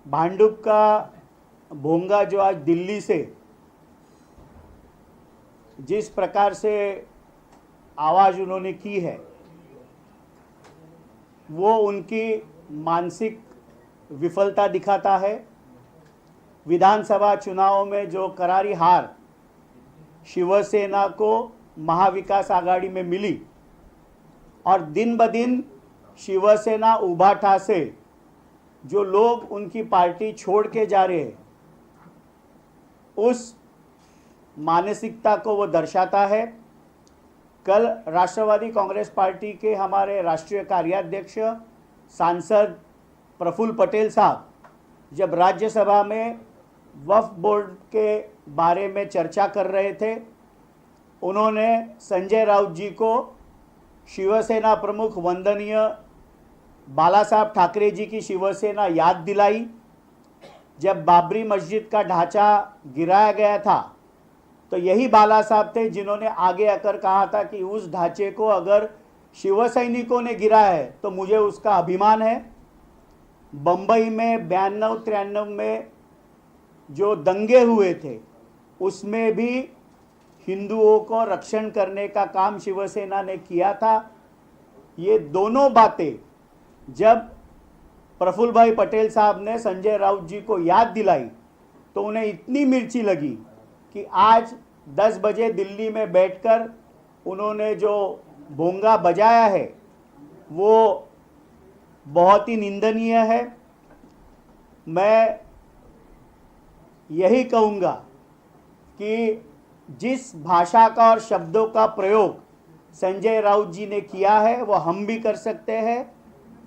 भांडुप का भोंगा जो आज दिल्ली से जिस प्रकार से आवाज़ उन्होंने की है, वो उनकी मानसिक विफलता दिखाता है। विधानसभा चुनाव में जो करारी हार शिवसेना को महाविकास आघाड़ी में मिली और दिन ब दिन शिवसेना उभाटा से जो लोग उनकी पार्टी छोड़ के जा रहे हैं, उस मानसिकता को वो दर्शाता है। कल राष्ट्रवादी कांग्रेस पार्टी के हमारे राष्ट्रीय कार्याध्यक्ष सांसद प्रफुल्ल पटेल साहब जब राज्यसभा में वक्फ बोर्ड के बारे में चर्चा कर रहे थे, उन्होंने संजय राउत जी को शिवसेना प्रमुख वंदनीय बाला साहब ठाकरे जी की शिवसेना याद दिलाई। जब बाबरी मस्जिद का ढांचा गिराया गया था तो यही बाला साहब थे जिन्होंने आगे आकर कहा था कि उस ढांचे को अगर शिव सैनिकों ने गिराया है तो मुझे उसका अभिमान है। बम्बई में 92-93 में जो दंगे हुए थे उसमें भी हिंदुओं को रक्षण करने का काम शिवसेना ने किया था। ये दोनों बातें जब प्रफुल्ल भाई पटेल साहब ने संजय राउत जी को याद दिलाई तो उन्हें इतनी मिर्ची लगी कि आज 10 बजे दिल्ली में बैठकर उन्होंने जो भोंगा बजाया है वो बहुत ही निंदनीय है। मैं यही कहूँगा कि जिस भाषा का और शब्दों का प्रयोग संजय राउत जी ने किया है वो हम भी कर सकते हैं।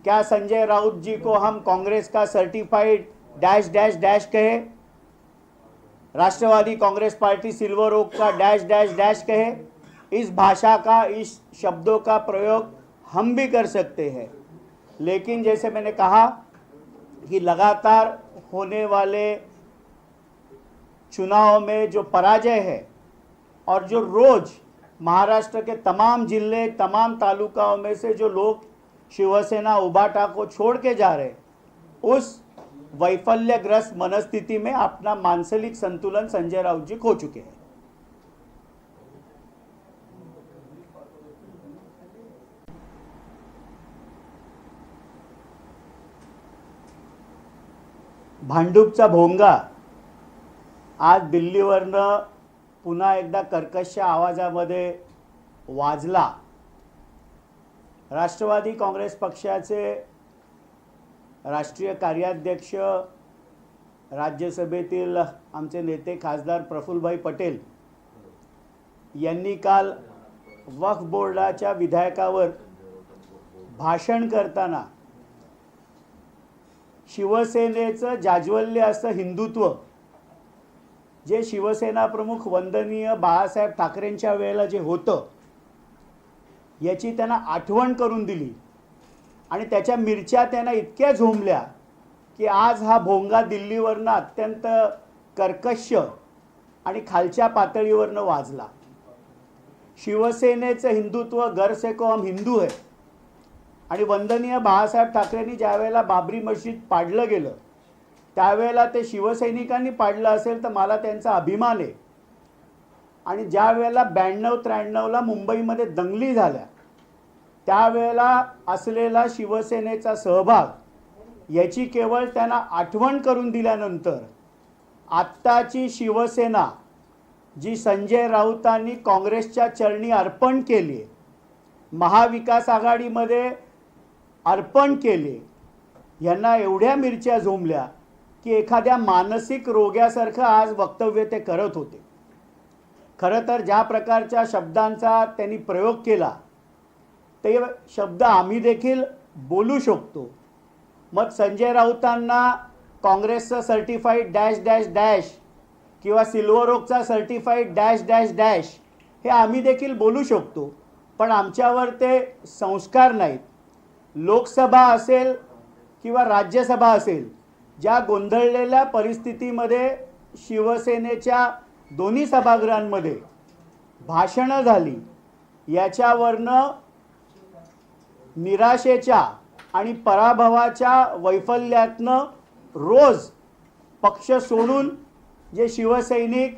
क्या संजय राउत जी को हम कांग्रेस का सर्टिफाइड डैश डैश डैश कहे, Rashtravadi Congress party Silver Oak का डैश डैश डैश कहे? इस भाषा का, इस शब्दों का प्रयोग हम भी कर सकते हैं। लेकिन जैसे मैंने कहा कि लगातार होने वाले चुनाव में जो पराजय है और जो रोज महाराष्ट्र के तमाम जिले, तमाम तालुकाओं में से जो लोग शिवसेना उभाटा को छोड़ के जा रहे, उस वैफल्यग्रस्त मनस्थिति में अपना मानसिक संतुलन संजय राउत जी खो चुके हैं। भांडुपचा भोंगा आज दिल्लीवरनं पुन्हा एकदा कर्कश आवाजामध्ये वाजला। राष्ट्रवादी काँग्रेस पक्षाचे राष्ट्रीय कार्याध्यक्ष, राज्यसभेतील आमचे नेते खासदार प्रफुल्लभाई पटेल यांनी काल वक्फ बोर्डाच्या विधेयकावर भाषण करताना शिवसेनेचं जाज्वल्य असं हिंदुत्व जे शिवसेना प्रमुख वंदनीय बाळासाहेब ठाकरेंच्या वेळेला जे होतं याची त्यांना आठवण करून दिली आणि त्याच्या मिरच्या त्यांना इतक्या झोंबल्या की आज हा भोंगा दिल्लीवरनं अत्यंत कर्कश आणि खालच्या पातळीवरनं वाजला। शिवसेनेचं हिंदुत्व घर से को हम हिंदू है आणि वंदनीय बाळासाहेब ठाकरेंनी ज्या वेळेला बाबरी मस्जिद पाडलं गेलं त्यावेळेला ते शिवसैनिकांनी पाडलं असेल तर मला त्यांचा अभिमान आहे। आणि ज्या वेळेला 92-93ला मुंबईमध्ये दंगली झाल्या त्यावेळेला असलेला शिवसेनेचा सहभाग याची केवळ त्यांना आठवण करून दिल्यानंतर आत्ताची शिवसेना जी संजय राऊतांनी काँग्रेसच्या चरणी अर्पण केली, महाविकास आघाडीमध्ये अर्पण केले, यांना एवढ्या मिरच्या झोंबल्या की एखाद्या मानसिक रोग्यासारखं आज वक्तव्य ते करत होते। खरं तर ज्या प्रकारच्या शब्दांचा त्यांनी प्रयोग केला ते शब्द आम्ही देखील बोलू शकतो। मग संजय राऊतांना काँग्रेसचं सर्टिफाईड डॅश डॅश डॅश किंवा सिल्वर ओकचा सर्टिफाईड डॅश डॅश डॅश हे आम्ही देखील बोलू शकतो, पण आमच्यावर ते संस्कार नाहीत। लोकसभा असेल किंवा राज्यसभा असेल, ज्या गोंधळलेल्या परिस्थितीमध्ये शिवसेनेच्या दोन्ही सभागृहांमध्ये भाषणं झाली, याच्यावरनं निराशेच्या आणि पराभवाच्या वैफल्यातनं रोज पक्ष सोडून जे शिवसैनिक,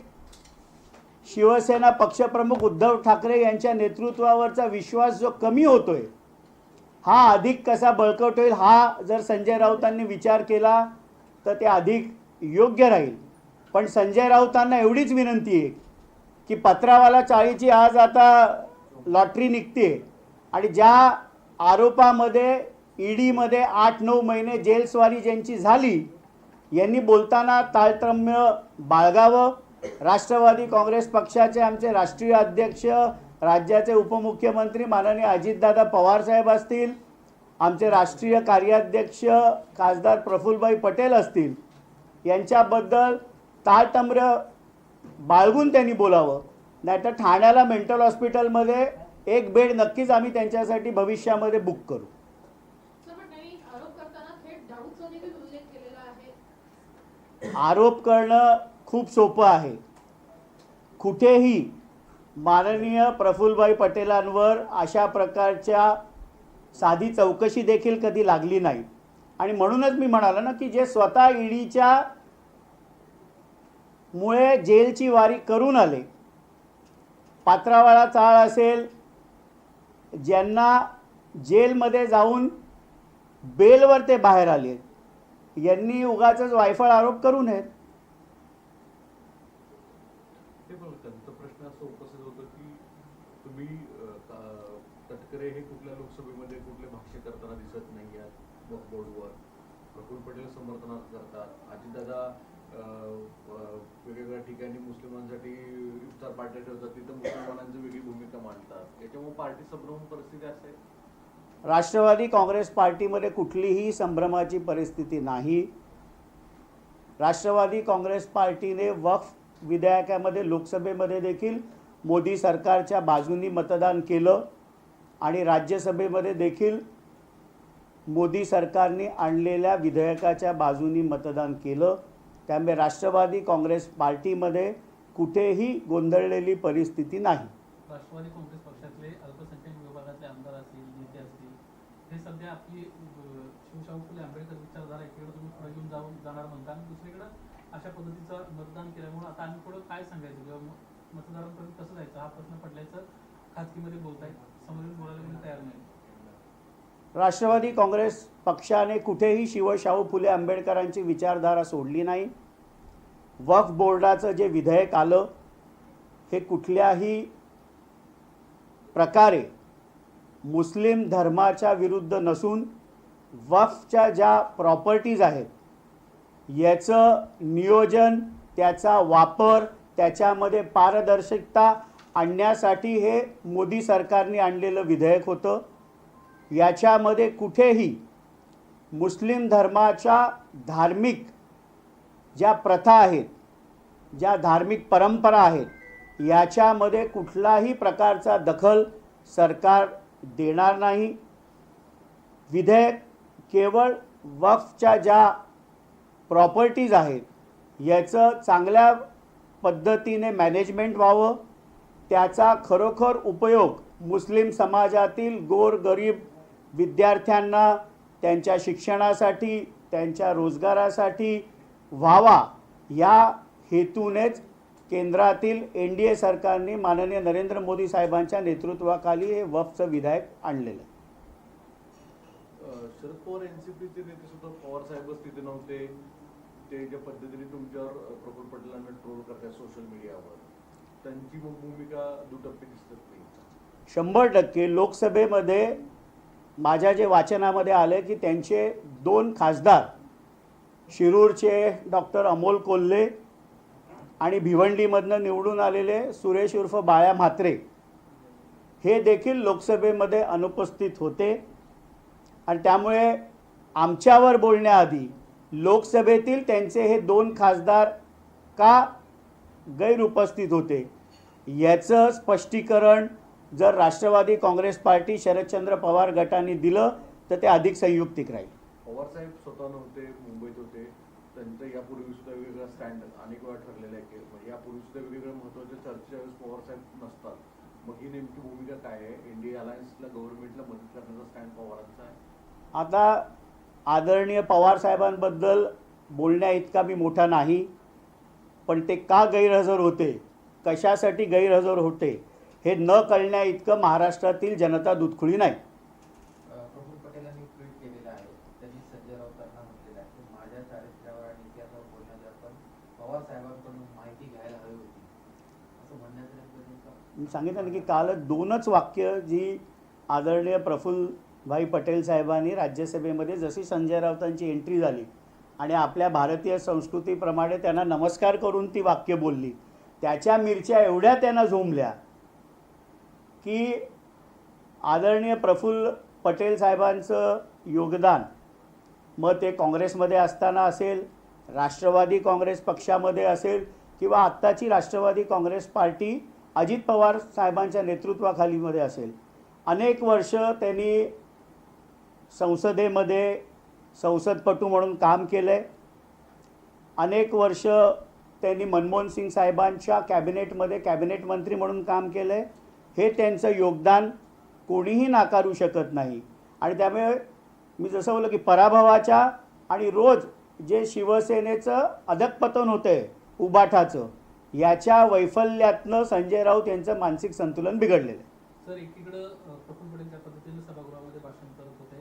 शिवसेना पक्षप्रमुख उद्धव ठाकरे यांच्या नेतृत्वावरचा विश्वास जो कमी होतोय, हा अधिक कसा बळकट होईल, हा जर संजय राऊतांनी विचार केला तर ते अधिक योग्य राहील. पण संजय राऊतांना एवढीच विनंती आहे की पत्रावाला चाळीची आज आता लॉटरी निघते आणि ज्या आरोपामध्ये ईडीमध्ये 8-9 महिने जेलस्वारी ज्यांची झाली, यांनी बोलताना ताळतम्य बाळगावं. राष्ट्रवादी काँग्रेस पक्षाचे आमचे राष्ट्रीय अध्यक्ष, राज्याचे उपमुख्यमंत्री माननीय अजितदादा पवार साहेब असतील, आमचे राष्ट्रीय कार्याध्यक्ष खासदार प्रफुल्लभाई पटेल असतील, यांच्याबद्दल ताळतम्य बाळगून त्यांनी बोलावं. नाहीतर ठाण्याला मेंटल हॉस्पिटलमध्ये एक बेड नक्कीच आम्ही त्यांच्यासाठी भविष्यामध्ये बुक करू. आरोप करणं खूप सोपं आहे. कुठेही माननीय प्रफुल्लभाई पटेलांवर अशा प्रकारच्या साधी चौकशी देखील कधी लागली नाही. आणि म्हणूनच मी म्हणालो ना की जे स्वतः ईडीच्या मुळे जेलची वारी करून आले, पात्रावाळा चाळ असेल, ज्यांना जेलमध्ये जाऊन बेलवर ते बाहेर आले, यांनी उगाचच वायफळ आरोप करू नयेत. प्रश्न असा उपस्थित होतो की तुम्ही तटकरे हे कुठल्या लोकसभेमध्ये कुठले भाष्य करताना दिसत नाही आहेत वक्फ बोर्डवर. प्रफुल्ल पटेल समर्थन करतात. अजितदादा वेगवेगळ्या ठिकाणी मुस्लिमांसाठी इफ्तार पार्ट्या ठेवतात, तिथं मुसलमानांची वेगळी भूमिका मांडतात. याच्यामुळे पार्टी संभ्रम परिस्थिती असेल. राष्ट्रवादी काँग्रेस पार्टीमध्ये कुठलीही संभ्रमाची परिस्थिती नाही. राष्ट्रवादी काँग्रेस पार्टीने वक्फ विधेयकामध्ये लोकसभेमध्ये देखील मोदी सरकारच्या बाजूनी मतदान केलं आणि राज्यसभेमध्ये देखील मोदी सरकारने आणलेल्या विधेयकाच्या बाजूनी मतदान केलं. त्यामुळे राष्ट्रवादी काँग्रेस पार्टीमध्ये कुठेही गोंधळलेली परिस्थिती नाही. राष्ट्रवादी काँग्रेस पक्षातले अल्पसंख्याक विभागातले आमदार असतील, नेते असतील, हे सध्या आपली शिवशाहू फुले आंबेडकर विचारधारा एकीकडे तुम्ही पुढे घेऊन जाणार म्हणता आणि दुसरीकडे अशा पद्धतीचं मतदान केल्यामुळे आता आम्ही पुढे काय सांगायचं किंवा मतदारांपर्यंत कसं जायचं हा प्रश्न पडल्याचं खाजगीमध्ये बोलताय, समोरून बोलायला कोणी तयार नाही. राष्ट्रवादी काँग्रेस पक्षाने कुठेही शिवशाहू फुले आंबेडकरांची विचारधारा सोडली नाही. वक्फ बोर्डाचं जे विधेयक आलं हे कुठल्याही प्रकारे मुस्लिम धर्माच्या विरुद्ध नसून वक्फच्या ज्या प्रॉपर्टीज आहेत याचं नियोजन, त्याचा वापर, त्याच्यामध्ये पारदर्शकता आणण्यासाठी हे मोदी सरकारने आणलेलं विधेयक होतं. याच्यामध्ये कुठेही मुस्लिम धर्माच्या धार्मिक ज्या प्रथा आहेत, ज्या धार्मिक परंपरा आहेत, याच्यामध्ये कुठलाही प्रकारचा दखल सरकार देणार नाही. विधेयक केवळ वक्फच्या ज्या प्रॉपर्टीज आहेत याचं चांगल्या पद्धतीने मॅनेजमेंट व्हावं, त्याचा खरोखर उपयोग मुस्लिम समाजातील गोरगरीब विद्यार्थ्यांना त्यांच्या शिक्षणासाठी, त्यांच्या रोजगारासाठी व्हावा, या हेतूनेच केंद्रातील NDA सरकारने माननीय नरेंद्र मोदी साहेबांच्या नेतृत्वाखाली हे वक्फचं विधेयक आणलेलं आहे. शरद पवार एनसीपीचे नेते सुद्धा पवार साहेबच तिथे नव्हते. ते ज्या पद्धतीने तुमच्यावर प्रफुल्ल पटेलांना ट्रोल करतात सोशल मीडियावर, त्यांची भूमिका दुटप्पी दिसत नाही. 100% लोकसभेमध्ये माझ्या जे वाचनामध्ये आले की त्यांचे 2 खासदार, शिरूरचे डॉक्टर अमोल कोल्हे आणि भिवंडीमधनं निवडून आलेले सुरेश उर्फ बाळ्या म्हात्रे, हे देखील लोकसभेमध्ये अनुपस्थित होते. आणि त्यामुळे आमच्यावर बोलण्याआधी लोकसभेतील त्यांचे हे 2 खासदार का गैरउपस्थित होते याचं स्पष्टीकरण जर राष्ट्रवादी काँग्रेस पार्टी, शरदचंद्र पवार गटाने दिलं तर ते अधिक संयुक्तिक राहील. पवार साहेब स्वतः नव्हते, मुंबईत होते. त्यांचं यापूर्वी सुद्धा वेगवेगळा स्टँड अनेक वेळा ठरलेला आहे. म्हणजे यापूर्वी सुद्धा वेगवेगळ्या महत्त्वाच्या चर्चेच्या वेळेस पवार साहेब नसतात. मग ही नेमकी भूमिका काय आहे? NDA अलायन्सला, गव्हर्नमेंटला मदत करण्याचा स्टँड पवारांचा आहे. आता आदरणीय पवार साहेबांबद्दल बोलण्या इतका मी मोठा नाही, पण ते का गैरहजर होते, कशासाठी गैरहजर होते हे न कळण्या इतकं महाराष्ट्रातील जनता दुधखुळी नाही. प्रफुल्ल पटेलांनी ट्विट केलेलं आहे. त्यांनी संजय राऊतांना म्हटलेलं आहे की माझ्या चारित्र्यावर आणि इतिहासावर बोलण्याची आपण पवार साहेबांकडून माहिती घ्यायला हवी होती, असं म्हणण्यात आलं. मी सांगितलं ना की कालच 2च वाक्य जी आदरणीय प्रफुल्लभाई पटेल साहेबांनी राज्यसभेमध्ये जशी संजय राऊतांची एंट्री झाली आणि आपल्या भारतीय संस्कृतीप्रमाणे त्यांना नमस्कार करून ती वाक्य बोलली, त्याच्या मिरच्या एवढ्या त्यांना झोंबल्या की आदरणीय प्रफुल्ल पटेल साहेबांचं योगदान मग ते काँग्रेसमध्ये असताना असेल, राष्ट्रवादी काँग्रेस पक्षामध्ये असेल किंवा आत्ताची राष्ट्रवादी काँग्रेस पार्टी अजित पवार साहेबांच्या नेतृत्वाखालीमध्ये असेल, अनेक वर्ष त्यांनी संसदेमध्ये संसदपटू म्हणून काम केलं आहे. अनेक वर्ष त्यांनी मनमोहन सिंग साहेबांच्या कॅबिनेटमध्ये कॅबिनेट मंत्री म्हणून काम केलं आहे. हे त्यांचं योगदान कोणीही नाकारू शकत नाही. आणि त्यामुळे मी जसं बोललो की पराभवाच्या आणि रोज जे शिवसेनेचं अधःपतन होतं आहे उबाठाचं, याच्या वैफल्यातनं संजय राऊत यांचं मानसिक संतुलन बिघडलेलं आहे. सर, एकीकडं प्रफुल्ल पटेल ज्या पद्धतीने सभागृहामध्ये भाषण करत होते,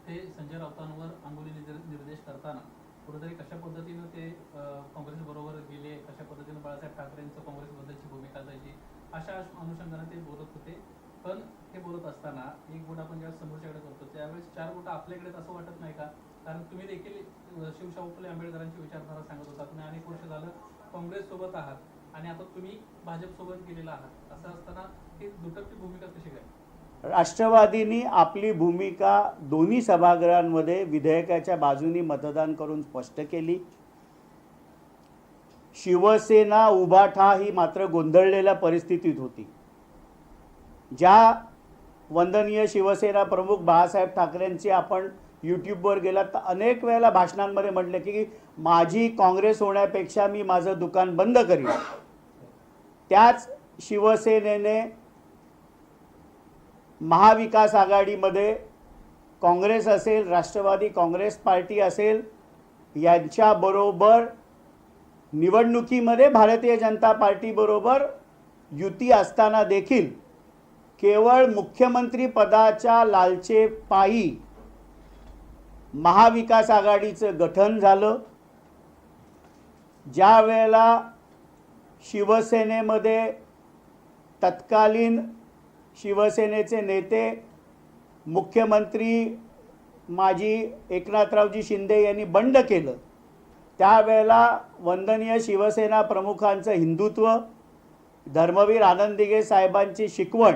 ते संजय राऊतांवर अंगुली निर्देश करताना कुठेतरी कशा पद्धतीनं ते काँग्रेसबरोबर गेले, कशा पद्धतीनं बाळासाहेब ठाकरेंचं काँग्रेसबद्दलची भूमिका जायची, अशा अनुषंगाने ते बोलत होते. पण हे बोलत असताना एक बोट आपण ज्यावेळेस समोरच्याकडे करतो त्यावेळेस 4 बोटं आपल्याकडे असं वाटत नाही का? कारण तुम्ही देखील शिवशाहू फुले आंबेडकरांची विचारधारा सांगत होता, तुम्ही अनेक वर्ष झालं काँग्रेससोबत आहात आणि आता तुम्ही भाजपसोबत गेलेला आहात. असं असताना ही दुटप्पी भूमिका कशी काय? राष्ट्रवादींनी आपली भूमिका दोन्ही सभागृहांमध्ये विधेयकाच्या बाजूनी मतदान करून स्पष्ट केली. शिवसेना उभाठा ही मात्र गोंधळलेल्या परिस्थितीत होती. ज्या वंदनीय शिवसेना प्रमुख बाळासाहेब ठाकरेंची आपण यूट्यूबवर गेलात तर अनेक वेळेला भाषणांमध्ये म्हटले की माझी काँग्रेस होण्यापेक्षा मी माझं दुकान बंद करीन, त्याच शिवसेनेने महाविकास आघाडीमध्ये काँग्रेस असेल, राष्ट्रवादी काँग्रेस पार्टी असेल, यांच्याबरोबर निवडणुकीमध्ये भारतीय जनता पार्टीबरोबर युती असताना देखील केवळ मुख्यमंत्री पदाच्या लालचेपायी महाविकास आघाडीचं गठन झालं. ज्या वेळेला शिवसेनेमध्ये तत्कालीन शिवसेनेचे नेते मुख्यमंत्री माजी एकनाथरावजी शिंदे यांनी बंड केलं, त्यावेळेला वंदनीय शिवसेना प्रमुखांचं हिंदुत्व, धर्मवीर आनंद साहेबांची शिकवण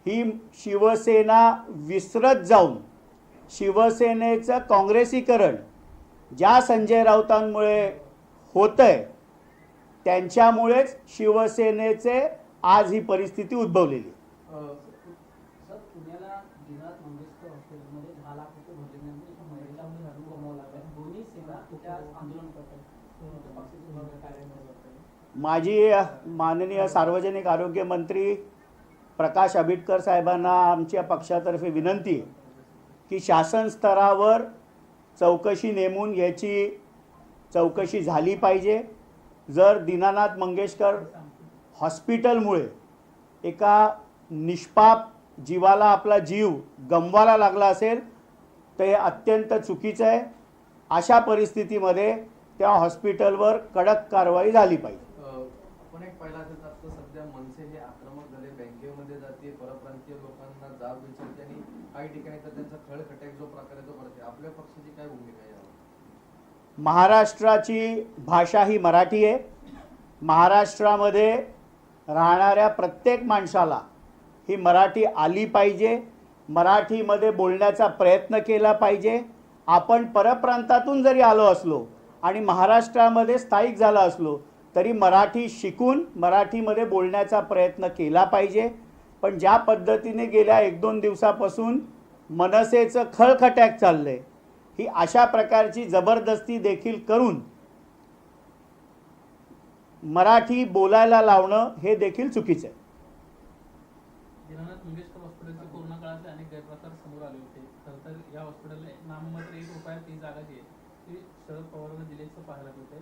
ही शिवसेना विसरत जाऊन शिवसेनेचं काँग्रेसीकरण ज्या संजय राऊतांमुळे होतंय त्यांच्यामुळेच शिवसेनेचे आज ही परिस्थिती उद्भवलेली. सर, पुण्याला दिनानाथ मंगेशकर हॉस्पिटलमध्ये 10 लाख रुपये भरल्यानंतर एका महिलेला जीव गमवावा लागला. दोन्ही सेना त्या आंदोलन करतात, पक्षाचे कार्यालय करतात. माझी माननीय सार्वजनिक आरोग्य मंत्री प्रकाश आंबेडकर साहेबांना आमच्या पक्षातर्फे विनंती आहे की शासन स्तरावर चौकशी नेमून याची चौकशी झाली पाहिजे. जर दीनानाथ मंगेशकर हॉस्पिटलमुळे एका निष्पाप जीवाला आपला जीव गमवायला लागला असेल तर हे अत्यंत चुकीचं आहे. अशा परिस्थितीमध्ये त्या हॉस्पिटलवर कडक कारवाई झाली पाहिजे. पण एक पहिला आता सध्या मनसे हे आक्रमक झाले, बँकेमध्ये जाते, परप्रांतीय लोकांना जाब विचारते आणि काही ठिकाणी तर त्यांचा खळखटाक जो प्रकार आहे तो करते. आपल्या पक्षाची काय भूमिका आहे? महाराष्ट्राची भाषा ही मराठी आहे. महाराष्ट्रामध्ये राहणाऱ्या प्रत्येक माणसाला ही मराठी आली पाहिजे, मराठीमध्ये बोलण्याचा प्रयत्न केला पाहिजे. आपण परप्रांतातून जरी आलो असलो आणि महाराष्ट्रामध्ये स्थायिक झाला असलो तरी मराठी शिकून मराठीमध्ये बोलण्याचा प्रयत्न केला पाहिजे. पण ज्या पद्धतीने गेल्या 1-2 दिवसापासून मनसेचं खळखट्याक चाललं आहे, ही अशा प्रकारची जबरदस्ती देखील करून मराठी बोलायला लावणं हे देखील चुकीचं आहे. दीनानाथ मंगेशकर हॉस्पिटलचे कोरोना काळातले अनेक गैरप्रकार समोर आले होते. खरं तर या हॉस्पिटलला नाममात्र 1 रुपयात ती जागा जी आहे ते शरद पवारांना दिल्याचं पाहायला मिळतंय.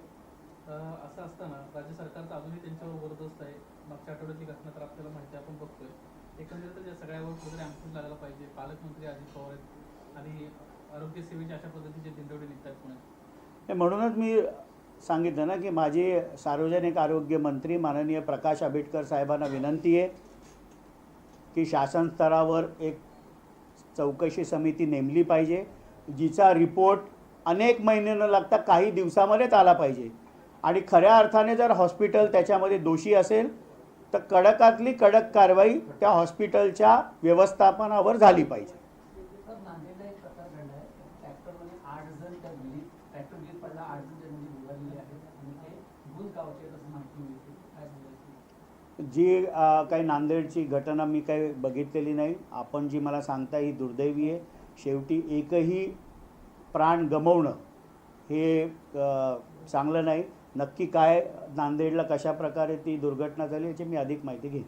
असं असताना राज्य सरकारचं अजूनही त्यांच्यावर जबरदस्त आहे. मागच्या आठवड्यातली घटना तर आपल्याला माहिती आहे, आपण बघतोय. एकंदरीतच या सगळ्यावर कुठेतरी अंकुश लागायला पाहिजे. पालकमंत्री अजित पवार आहेत आणि आरोग्य सेवेचे अशा पद्धतीचे दिंडवडे निघतात पुण्यात. म्हणूनच मी सांगितलं ना की माझी सार्वजनिक आरोग्य मंत्री माननीय प्रकाश आंबेडकर साहेबांना विनंती आहे की शासन स्तरावर एक चौकशी समिती नेमली पाहिजे, जिचा रिपोर्ट अनेक महिने न लागता काही दिवसामध्येच आला पाहिजे. आणि खऱ्या अर्थाने जर हॉस्पिटल त्याच्यामध्ये दोषी असेल तर कडकातली कडक कारवाई त्या हॉस्पिटलच्या व्यवस्थापनावर झाली पाहिजे. सर, नांदेडला एक प्रकार घडला आहे. ट्रॅक्टरमध्ये 8 जण त्या विहिरीत, ट्रॅक्टर विहिरीत पडला, 8 जण त्यामध्ये बुडालेले आहेत आणि ते भूज गावचे आहेत असं माहिती मिळते. काय सांगायचं? जी काही नांदेडची घटना मी काही बघितलेली नाही. आपण जी मला सांगता ही दुर्दैवी आहे. शेवटी एकही प्राण गमावणं हे चांगलं नाही. नक्की काय नांदेडला कशा प्रकारे ती दुर्घटना झाली याची मी अधिक माहिती घेईन.